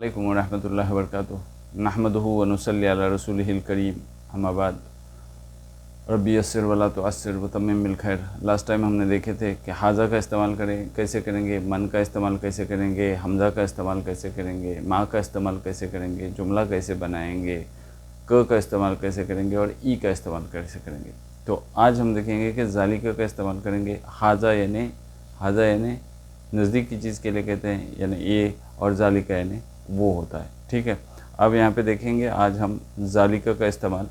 अलैकुम वरहमतुल्लाहि वबरकातुहू नहमदुहु व नुसल्ली अला रसूलिहिल करीम अम्मा बाद रब्बी यस्सिर वला तुअस्सिर व तम्मिम बिल खैर। लास्ट टाइम हमने देखे थे कि हाजा का इस्तेमाल कैसे करेंगे, मन का इस्तेमाल कैसे करेंगे, हमज़ा का इस्तेमाल कैसे करेंगे, माँ का इस्तेमाल कैसे करेंगे, जुमला कैसे बनाएंगे, क का इस्तेमाल कैसे करेंगे और ई का इस्तेमाल कैसे करेंगे। तो आज हम देखेंगे कि ज़ालिका का इस्तेमाल करेंगे। हाजा यानी नज़दीक की चीज़ के लिए कहते हैं, यानी ये, और ज़ालिका यानी वो होता है। ठीक है, अब यहाँ पे देखेंगे आज हम ज़ालिका का इस्तेमाल।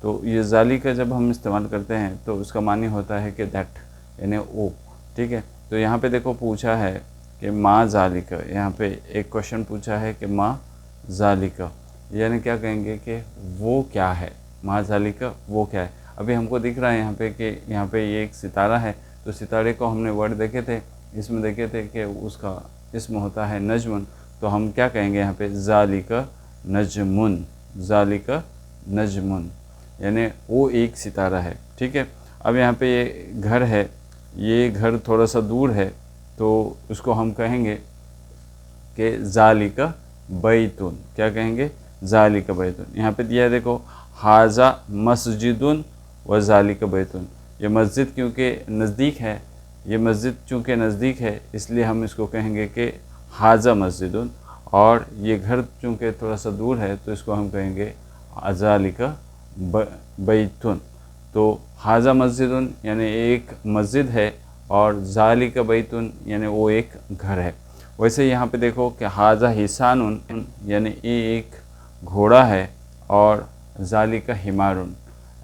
तो ये ज़ालिका जब हम इस्तेमाल करते हैं तो उसका मानी होता है कि दैट यानी ओ। ठीक है, तो यहाँ पे देखो पूछा है कि माँ ज़ालिका, यहाँ पे एक क्वेश्चन पूछा है कि माँ ज़ालिका यानी क्या कहेंगे कि वो क्या है। माँ ज़ालिका वो क्या है। अभी हमको दिख रहा है यहाँ पे कि यहाँ पे ये एक सितारा है, तो सितारे को हमने वर्ड देखे थे, इसमें देखे थे कि उसका इसम होता है नजमुन। तो हम क्या कहेंगे यहाँ पे, ज़ालिका नजमुन, ज़ालिका नजमुन यानी वो एक सितारा है। ठीक है, अब यहाँ पे ये घर है, ये घर थोड़ा सा दूर है, तो उसको हम कहेंगे कि ज़ालिका बैतुन। क्या कहेंगे, ज़ालिका बैतुन। यहाँ पे दिया है देखो, हाजा मस्जिदुन व ज़ालिका बैतुन। ये मस्जिद क्योंकि नज़दीक है, ये मस्जिद चूँकि नज़दीक है इसलिए हम इसको कहेंगे कि हाजा मस्जिदुन, और ये घर चूँकि थोड़ा सा दूर है तो इसको हम कहेंगे ज़ालिका बैतुन। तो हाजा मस्जिदुन यानी एक मस्जिद है और ज़ालिका बैतुन यानी वो एक घर है। वैसे यहाँ पे देखो कि हाजा हिसानुन यानी ये एक घोड़ा है और ज़ालिका हिमारुन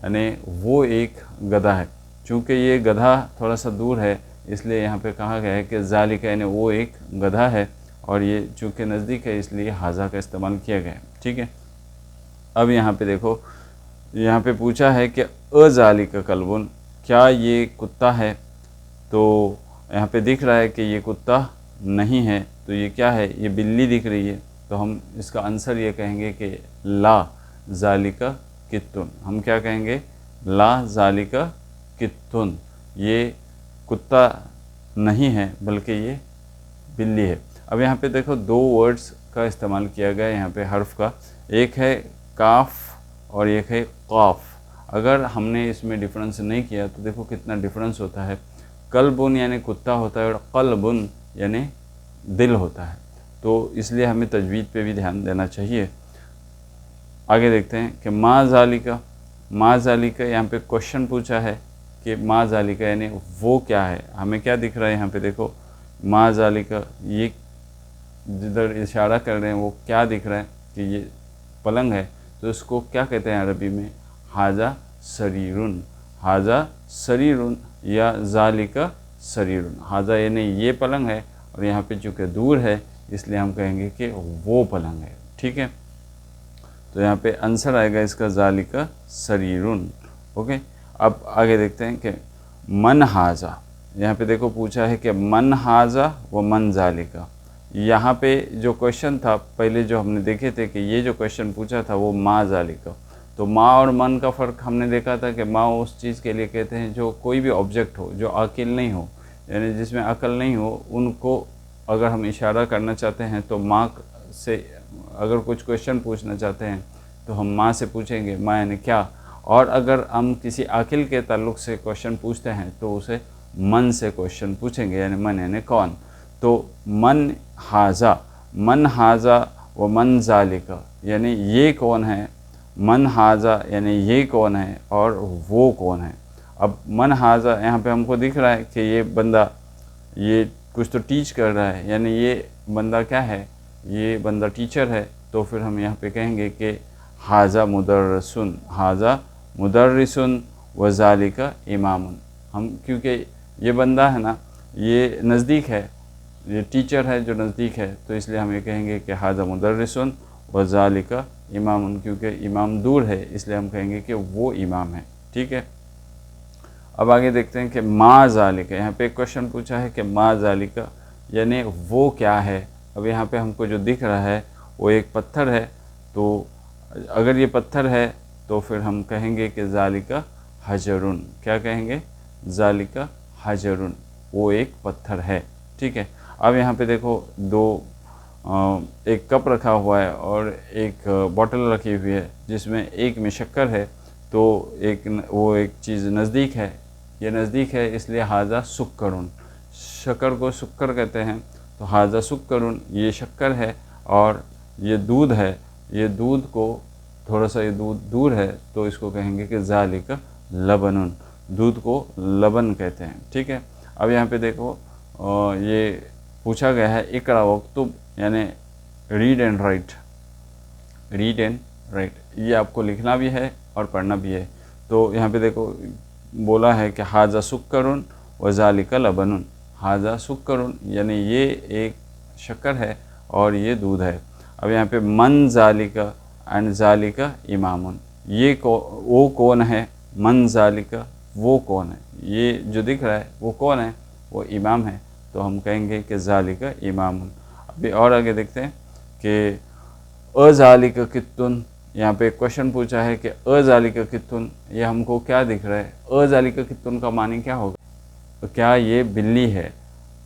यानी वो एक गधा है। चूँकि ये गधा थोड़ा सा दूर है इसलिए यहाँ पे कहा गया है कि ज़ालिका यानी वो एक गधा है और ये चूँकि नज़दीक है इसलिए हाजा का इस्तेमाल किया गया है। ठीक है, अब यहाँ पे देखो, यहाँ पे पूछा है कि अज़ालिका कल्बुन, क्या ये कुत्ता है। तो यहाँ पे दिख रहा है कि ये कुत्ता नहीं है, तो ये क्या है, ये बिल्ली दिख रही है। तो हम इसका आंसर ये कहेंगे कि ला ज़ालिका कित्तुन। हम क्या कहेंगे, ला ज़ालिका कित्तुन, ये कुत्ता नहीं है बल्कि ये बिल्ली है। अब यहाँ पे देखो दो वर्ड्स का इस्तेमाल किया गया है यहाँ पे हर्फ का, एक है काफ और एक है क़ाफ। अगर हमने इसमें डिफरेंस नहीं किया तो देखो कितना डिफरेंस होता है। कल्बुन यानी कुत्ता होता है और क़ल्बुन यानी दिल होता है, तो इसलिए हमें तजवीद पे भी ध्यान देना चाहिए। आगे देखते हैं कि माँ ज़ालिका, माँ ज़ालिका यहाँ पे क्वेश्चन पूछा है कि माँ ज़ालिका यानी वो क्या है। हमें क्या दिख रहा है यहाँ पे देखो, माँ ज़ालिका, ये जिधर इशारा कर रहे हैं वो क्या दिख रहा है कि ये पलंग है, तो इसको क्या कहते हैं अरबी में, हाजा सरीरुन, हाजा सरीरुन या ज़ालिका सरीरुन। हाजा यानी ये पलंग है और यहाँ पे चूँकि दूर है इसलिए हम कहेंगे कि वो पलंग है। ठीक है, तो यहाँ पे आंसर आएगा इसका ज़ालिका सरीरुन। ओके, अब आगे देखते हैं कि मन हाजा। यहाँ पे देखो पूछा है कि मन हाजा व मन ज़ालिका। यहाँ पे जो क्वेश्चन था पहले जो हमने देखे थे कि ये जो क्वेश्चन पूछा था वो माँ ज़ालिका, तो माँ और मन का फ़र्क हमने देखा था कि माँ उस चीज़ के लिए कहते हैं जो कोई भी ऑब्जेक्ट हो जो अकिल नहीं हो, यानी जिसमें अकल नहीं हो, उनको अगर हम इशारा करना चाहते हैं तो माँ से, अगर कुछ क्वेश्चन पूछना चाहते हैं तो हम माँ से पूछेंगे, माँ यानी क्या। और अगर हम किसी अकिल के ताल्लुक़ से क्वेश्चन पूछते हैं तो उसे मन से क्वेश्चन पूछेंगे, यानी मन यानी कौन। तो मन हाजा, मन हाजा व मन ज़ालिका यानी ये कौन है, मन हाजा यानी ये कौन है और वो कौन है। अब मन हाजा यहाँ पे हमको दिख रहा है कि ये बंदा ये कुछ तो टीच कर रहा है, यानी ये बंदा क्या है, ये बंदा टीचर है। तो फिर हम यहाँ पे कहेंगे कि हाजा मुदर्रिसुन, हाजा मुदर्रिसुन व ज़ालिका इमामुन। हम क्योंकि ये बंदा है ना, ये नज़दीक है, ये टीचर है जो नज़दीक है, तो इसलिए हम ये कहेंगे कि हाजा मुदर्रिसुन व ज़ालिका इमामुन। क्योंकि इमाम दूर है इसलिए हम कहेंगे कि वो इमाम है। ठीक है, अब आगे देखते हैं कि माँ ज़ालिका। यहाँ पे एक क्वेश्चन पूछा है कि माँ ज़ालिका यानी वो क्या है। अब यहाँ पे हमको जो दिख रहा है वो एक पत्थर है, तो अगर ये पत्थर है तो फिर हम कहेंगे कि ज़ालिका हजरुन। क्या कहेंगे, ज़ालिका हजरुन, वो एक पत्थर है। ठीक है, अब यहाँ पे देखो दो ایک کپ رکھا ہوا ہے اور ایک بوٹل رکھی ہوئی ہے جس میں ایک میں شکر ہے، تو وہ ایک چیز نزدیک ہے، یہ نزدیک ہے اس لیے ھذا سکرن، شکر کو سکر کہتے ہیں، تو ھذا سکرن یہ شکر ہے، اور یہ دودھ ہے، یہ دودھ کو تھوڑا سا یہ دودھ دور ہے تو اس کو کہیں گے کہ ذالک لبن، دودھ کو لبن کہتے ہیں، ٹھیک ہے۔ اب یہاں پہ دیکھو یہ پوچھا گیا ہے اقرا واکتب، یعنی read and write, read and write, یہ آپ کو لکھنا بھی ہے اور پڑھنا بھی ہے۔ تو یہاں پہ دیکھو بولا ہے کہ ھذا سکرن وذالک لبن، ھذا سکرن یعنی یہ ایک شکر ہے اور یہ دودھ ہے۔ اب یہاں پہ من ذالک اینڈ ذالک امام، یہ وہ کون ہے، من ذالک وہ کون ہے، یہ جو دکھ رہا ہے وہ کون ہے، وہ امام ہے، تو ہم کہیں گے کہ ذالک امام۔ ابھی اور آگے دیکھتے ہیں کہ اذالک کتن، یہاں پہ ایک کوشچن پوچھا ہے کہ اذالک کتن، یہ ہم کو کیا دکھ رہا ہے، اذالک کتن کا معنی کیا ہوگا، کیا یہ بلی ہے،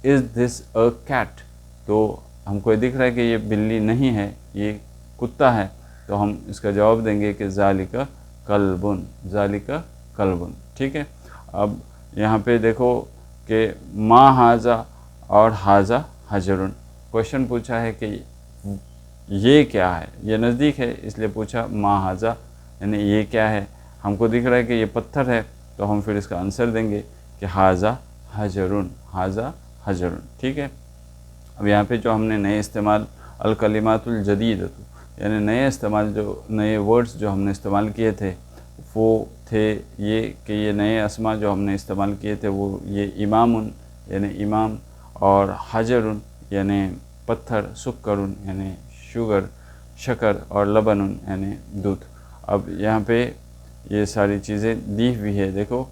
از دس اے کیٹ، تو ہم کو یہ دکھ رہا ہے کہ یہ بلی نہیں ہے، یہ کتا ہے، تو ہم اس کا جواب دیں گے کہ ذالک کلبن، ذالک کلبن، ٹھیک ہے۔ اب یہاں پہ دیکھو کہ ما ھذا اور ھذا حجرن، کوشچن پوچھا ہے کہ یہ کیا ہے، یہ نزدیک ہے اس لیے پوچھا ما ھذا، یعنی یہ کیا ہے، ہم کو دکھ رہا ہے کہ یہ پتھر ہے، تو ہم پھر اس کا آنسر دیں گے کہ ھذا حجرن، ھذا حجرن، ٹھیک ہے۔ اب یہاں پہ جو ہم نے نئے استعمال الکلمات الجدیدۃ، یعنی نئے ورڈز جو ہم نے استعمال کیے تھے وہ تھے یہ کہ یہ نئے اسما جو ہم نے استعمال کیے تھے وہ یہ امام یعنی امام، اور حجر یعنی پتھر، سکر یعنی شکر، اور لبن یعنی دودھ۔ اب یہاں پہ یہ ساری چیزیں دی ہوئی ہے، دیکھو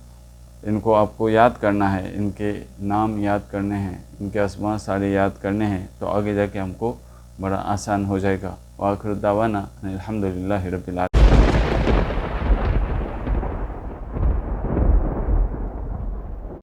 ان کو آپ کو یاد کرنا ہے، ان کے نام یاد کرنے ہیں، ان کے اسماء سارے یاد کرنے ہیں، تو آگے جا کے ہم کو بڑا آسان ہو جائے گا۔ وآخر دعوانا الحمدللہ رب العالمین۔